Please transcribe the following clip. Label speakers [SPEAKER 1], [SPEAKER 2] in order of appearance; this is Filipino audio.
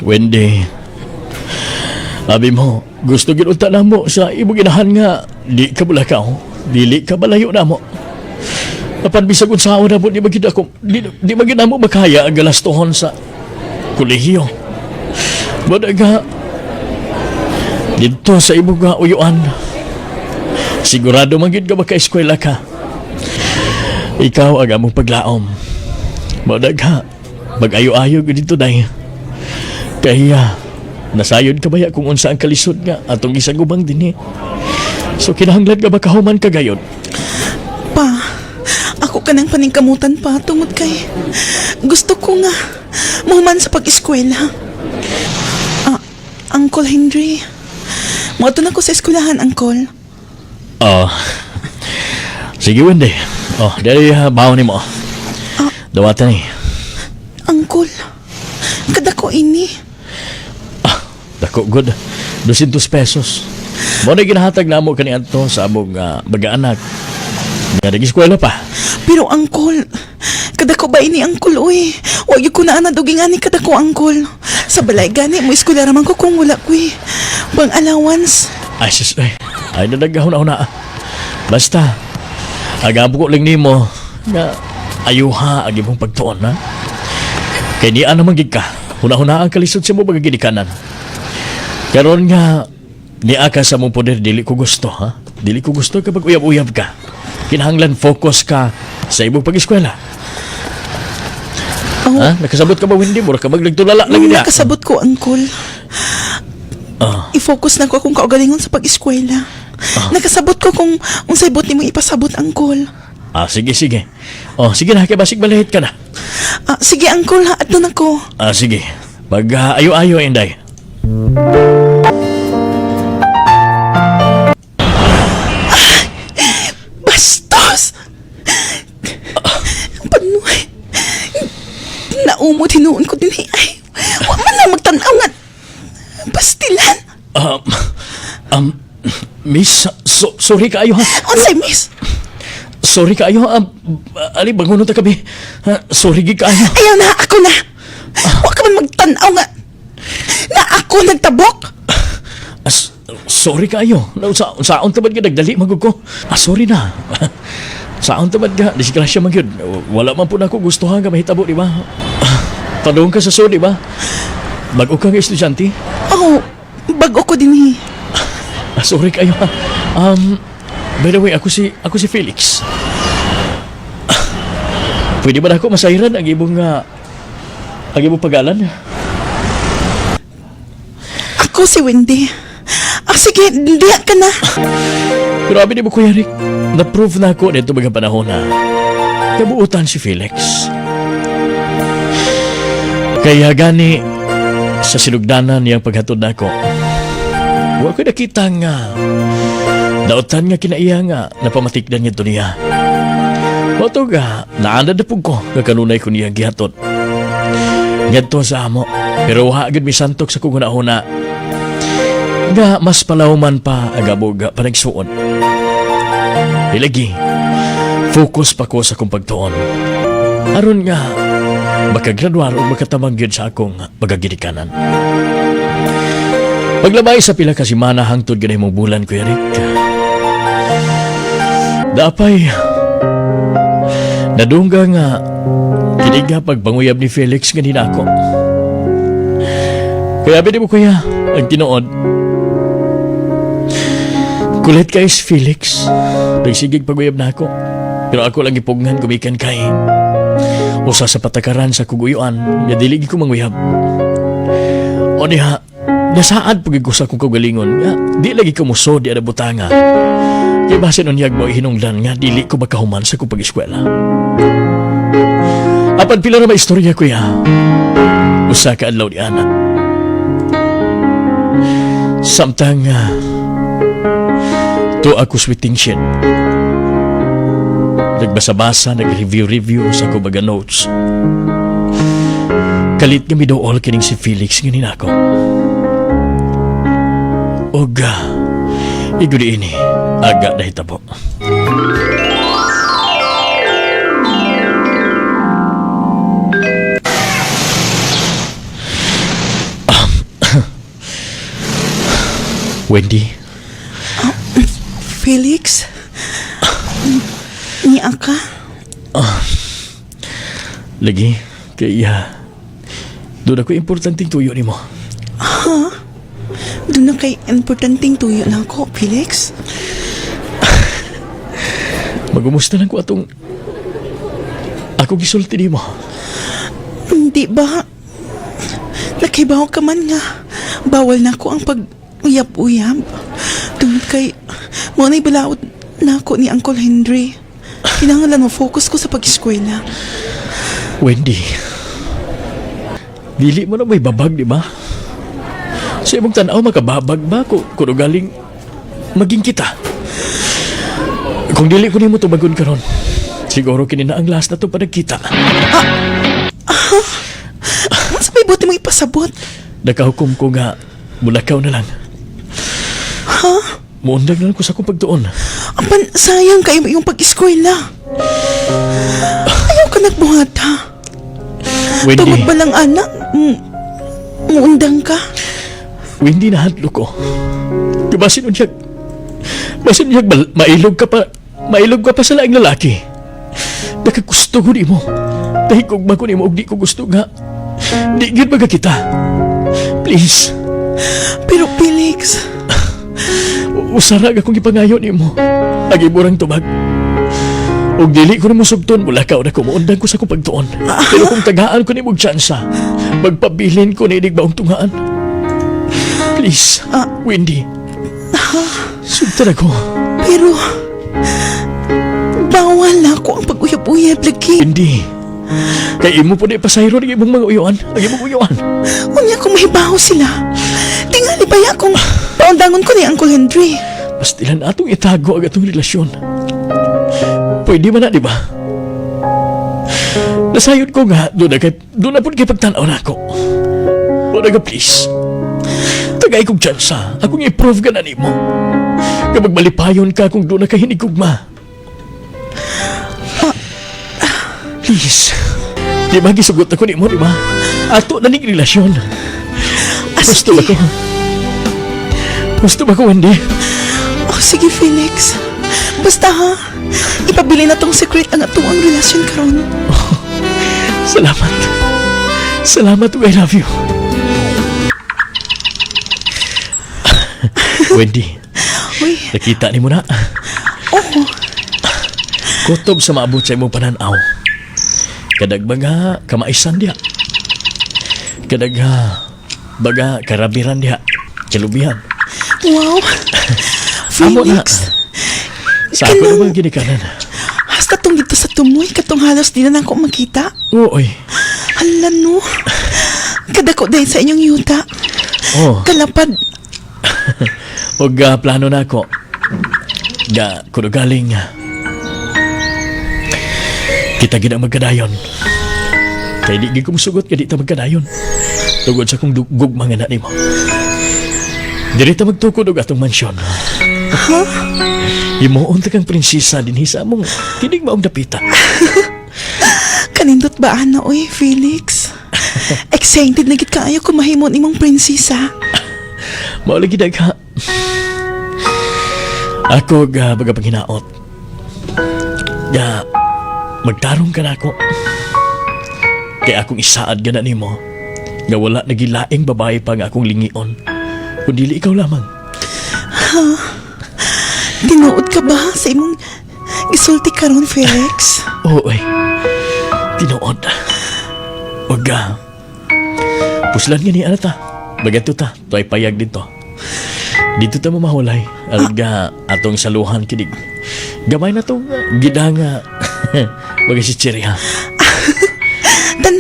[SPEAKER 1] Wendy, abi mo, gusto ginunta na mo sa imong inahan nga di ka bulakaw, dili ka balayo na mo. Apan bisag unsaon na mo di magid ako, di magid na mo makaya ang galastohon sa kolehiyo. Badaga dito sa imong nga uyuan. Sigurado magid ka maka-eskwela ka. Ikaw ang among paglaom. Badaga mag-ayo-ayo dito day. Kaya nasayod ka baya kung unsa ang kalisod nga atong isang ubang dinhi. So kinahanglan ka makahuman ka gayon.
[SPEAKER 2] Pa, ako ka nang paningkamutan pa tungod kay gusto ko nga mahuman sa pag-eskwela. Uncle Henry, moto na ko sa eskwelahan, Uncle.
[SPEAKER 1] Oh, sige Wendy. Oh, dari baon ni mo. Dawatan ni.
[SPEAKER 2] Uncle, kadako ini.
[SPEAKER 1] Dako good. 200 pesos. Mo na ginahatag na mo kaniadto sa among mag-anak. Nga nag-eskwela pa.
[SPEAKER 2] Pero Uncle, kadako ba ini, Uncle, uy? Huwag yung kunaan na duging ani kadako, Uncle. Sa balay gani mo eskwela raman ko kung wala ko bang allowance.
[SPEAKER 1] Ay, sis, ay nadagahon-ahon na. Basta, agabo ko lang ni mo na ayuha ang imong pagtuon, ha? Kaya niya naman gig ka. Huna-huna ang kalisod sa mo bagagidikanan. Karon nga, niya ka sa mong poder, dili ko gusto, ha? Dili ko gusto kapag uyab-uyab ka. Kinahanglan focus ka sa imong pag-eskwela.
[SPEAKER 2] Oh.
[SPEAKER 1] Ha? Nakasabot ka ba, Wendy? Mura ka maglagtulala lagi niya.
[SPEAKER 2] Nakasabot ko, Uncle. I-focus na ko akong kaugalingon sa pag-eskwela. Nakasabot ko kung unsay bot ni mo ipasabot, Uncle.
[SPEAKER 1] Sige. Sige na, kaya basig balihit ka na.
[SPEAKER 2] Sige, Uncle, ha, ato na ko.
[SPEAKER 1] Sige. Mag-ayo-ayo, Inday.
[SPEAKER 2] Bastos! Panuhay. Naumot hinuon ko din ay. Huwag man lang magtanaw nga. Pastilan.
[SPEAKER 1] Miss, sorry kaayo ha.
[SPEAKER 2] Unsay, miss?
[SPEAKER 1] Sorry kaayo ha. Ali, bangunod na kami. Sorry gig kaayo.
[SPEAKER 2] Ayaw na, ako na. Huwag ka man magtanaw nga. Na ako nagtabok.
[SPEAKER 1] Sorry kaayo. Saon tamad ka nagdali magug ko. Sorry na. Saon tamad ka. Disgrasya man yun. Wala man po na ako gustuhan ka mahitabo, di ba? Tanong ka sa so, di ba? Bago kang estudyante?
[SPEAKER 2] Oh, bago ko din
[SPEAKER 1] Sorry kayo ha. By the way, ako si Felix. Pwede ba na ako masayran ang ibong pagalan?
[SPEAKER 2] Ako si Wendy. Sige, diya ka na.
[SPEAKER 1] Grabe di mo, Kuya Rick. Na-prove na ako nito mga panahon na kabuutan si Felix. Kaya gani sa sinugdanan niyang paghatod na ako, huwag ko nakita nga dautan nga kinaiya nga napamatikdan niya ito niya. Wato nga, naanad na po ko kakanunay ko niya gihatod. Ngadto sa amo, pero agad mi santok sa kung una-una nga mas palawman pa agabog panagsuon. Ilagi, focus pa ko sa kong pagtuon. Aron nga, makagraduar o makatamang yun sa akong magagirikanan. Paglabay sa pila ka simana hangtod ganay mong bulan, Kuya Rick. Dapay, nadungga nga kinig nga pagbanguyab ni Felix ganina ako. Kaya bini mo, Kuya, ang tinuod. Kulit kay Felix. Nagsigig paguyab na ako. Pero ako lang ipugnan gumikan kay usa sa patakaran sa kuguyuan nga dili ko manguyab. O diha, nasaad pagig ko sa kong kagalingon nga di lagi ko muso di ada butanga. Kaya basin unyag mo ihinungdan nga dili ko makahuman sa kong pag-eskwela. Apan pila na ba istorya, Kuya? Usa ka adlaw di ana. Samtang to ako sweeting shit. Nagbasa-basa, nag-review sa kubaga notes. Kalit nga midool kining si Felix nganin ako. Oga, igudi ini, aga dahil tabo. Wendy,
[SPEAKER 2] Felix? Niya ka?
[SPEAKER 1] lagi, kaya doon ako importanteng tuyo ni mo.
[SPEAKER 2] Doon na kay importanteng tuyo na ako, Felix.
[SPEAKER 1] Magumusta lang ko atong ako gisulti ni mo.
[SPEAKER 2] Hindi ba? Nakibaw ka man nga. Bawal na ako ang pag-uyab-uyab. Doon kay mo na'y balaod na ako ni Uncle Henry. Kinahanglan mo focus ko sa pag-eskwela.
[SPEAKER 1] Wendy, dili mo na may babag, di ba? Sa imong tanaw, makababag ba kung galing maging kita? Kung dili ko nimo tubagon karon, siguro kini na ang last na to pa nagkita.
[SPEAKER 2] Mas may buti mo ipasabot.
[SPEAKER 1] Nakahukom ko nga, mulakaw na lang. Muundag na lang ko sa akong pagtuon.
[SPEAKER 2] Apan, sayang kayo yung pag-eskwela. Ayaw ka nagbuhat, ha?
[SPEAKER 1] Wendy,
[SPEAKER 2] Tungod ba lang, anak? Muundang ka?
[SPEAKER 1] Wendy, nahadlo ko. Basin unyak, mailog ka pa sa laing lalaki. Nakagusto ko di mo. Dahil kung ba ko ni mo, di ko gusto nga. Di gid baga kita. Please.
[SPEAKER 2] Pero Felix,
[SPEAKER 1] Usarag akong ipangayo ni mo. Agi murang tubag. Og dili ko na mo subton, mula ka na kumuundang ko sa kong pagtuon. Pero kung tagaan ko ni mong tsansa, magpabilin ko na inig baong tungaan. Please, Wendy. Subtan ako.
[SPEAKER 2] pero bawal na ako ang pag-uyab-uyab lagi.
[SPEAKER 1] Wendy. Kay imo po na ipasayro ng imong mga uyuan. Ang imong uyuan.
[SPEAKER 2] Unya kung mahibaho sila. Tingali ba ya kung paundangon ko ni Uncle Henry?
[SPEAKER 1] Pastilan atong itago ang atong relasyon. Pwede man na, di ba? Nasayod ko nga, doon na po kay pagtanaw na ako. O naga, please. Tagay kong tsansa, akong i-prove ka na ni mo. Kapag malipayon ka kung doon na kahinigugma. Please. Di ba gisugot ako ni mo, di ba? Ato na ning relasyon. Gusto ba ko? Gusto ba ko, Wendy?
[SPEAKER 2] Oh, sige Felix. Basta ha, ipabili na tong secret ang atong ang relasyon karon.
[SPEAKER 1] Salamat. Salamat, I love you. Wendy,
[SPEAKER 2] Uy,
[SPEAKER 1] nakita ni mo na.
[SPEAKER 2] oo.
[SPEAKER 1] Kutob sa maabot sa imong pananaw. Kadag baga kamaisan diha. Kadag baga karabiran diha. Kilubihan.
[SPEAKER 2] Wow.
[SPEAKER 1] Amo na.
[SPEAKER 2] Felix,
[SPEAKER 1] Sa ako naman ginikanan.
[SPEAKER 2] hasta tong dito sa tumoy, katong halos di na ako makita.
[SPEAKER 1] Uy.
[SPEAKER 2] Hala no. Kadako dahil sa inyong yuta.
[SPEAKER 1] Oh.
[SPEAKER 2] Kalapad.
[SPEAKER 1] Og plano na ako. Kuno galing. Kita gid ang magkadayon. Kay di gid ko musugot nga di ta magkadayon. Tugod sa kong gugma nga na nimo. Diri ta magtukod og atong mansyon. Himuon ta kang prinsesa dinhi sa among kinig maong dapita.
[SPEAKER 2] Kanindot ba ana oy, Felix? Excited na gid kaayo kung mahimon imong prinsesa.
[SPEAKER 1] Mao lagi dagha. Ako baga panghinaot. Magtarong ka na ako. Kaya akong isaad ka na nimo. Nga wala nagilaing babae pa nga akong lingion. Kundi ikaw lamang.
[SPEAKER 2] Tinuod ka ba sa imong gisulti karon, Felix?
[SPEAKER 1] Oo, tinuod. Huwag puslan nga ni ta. Bagat ta, ito ay payag dito. Dito ta mamahulay. Alga atong saluhan kinig. Gamay na to, gidanga. Baga si Chiri ha.